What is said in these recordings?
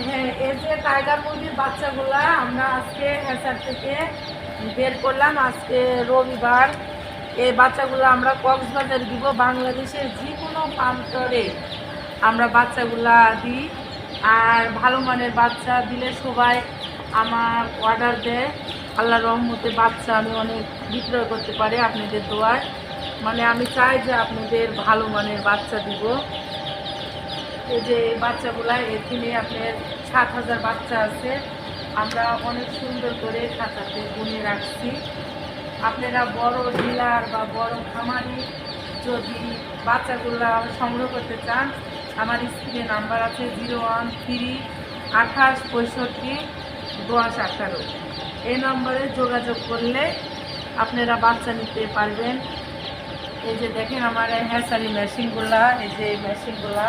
হ্যাঁ, এই যে টাইগার মুরগির বাচ্চাগুলা আমরা আজকে হ্যাচার থেকে বের করলাম। আজকে রবিবার। এই বাচ্চাগুলো আমরা কক্সবাজার দিব। বাংলাদেশের যে কোনো প্রান্তরে আমরা বাচ্চাগুলা দিই। আর ভালো মানের বাচ্চা দিলে সবাই আমার অর্ডার দেয়। আল্লাহর রহমতে বাচ্চা আমি অনেক বিক্রয় করতে পারি আপনাদের দোয়ায়। মানে আমি চাই যে আপনাদের ভালো মানের বাচ্চা দিব। এই যে এই বাচ্চাগুলা এখানে আপনার 7,000 বাচ্চা আছে। আমরা অনেক সুন্দর করে খাঁচাতে গুনে রাখছি। আপনারা বড় ডিলার বা বড় খামারি যদি বাচ্চাগুলা সংগ্রহ করতে চান, আমার স্ক্রিনে নাম্বার আছে 01328651018। এই নম্বরে যোগাযোগ করলে আপনারা বাচ্চা নিতে পারবেন। এই যে দেখেন আমার হ্যাচারি মেশিনগুলা, এই যে এই মেশিনগুলা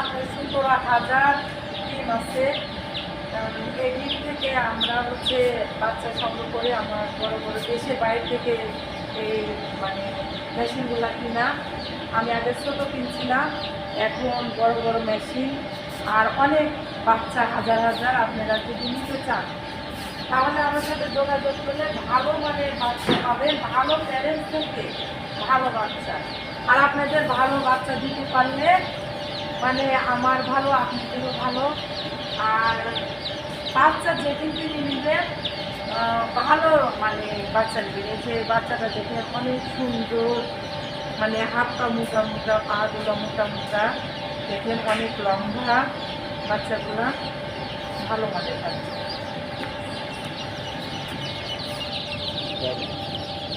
আপনার 17,000 ডিম আছে। এই ডিম থেকে আমরা বাচ্চা সংগ্রহ করে আমার বড় বড় দেশের বাইরে থেকে এই মানে মেশিনগুলা কিনা। আমি আগে ছোটো কিনছিলাম, এখন বড় বড় মেশিন আর অনেক বাচ্চা হাজার হাজার। আপনারা যদি নিতে চান তাহলে আমার সাথে যোগাযোগ করলে ভালো মানের বাচ্চা পাবেন, ভালো প্যারেন্টস থেকে ভালো বাচ্চা। আর আপনাদের ভালো বাচ্চা দিতে পারলে মানে আমার ভালো, আপনাদেরও ভালো। আর বাচ্চা যেদিন তিনি নেবেন ভালো মানে বাচ্চা নেবেন। এই যে বাচ্চাটা দেখে অনেক সুন্দর, মানে হাতটা মোটা মোটা, পাগুলো মোটা মোটা, দেখলেন অনেক লম্বা। বাচ্চাগুলো ভালো মানের বাচ্চা।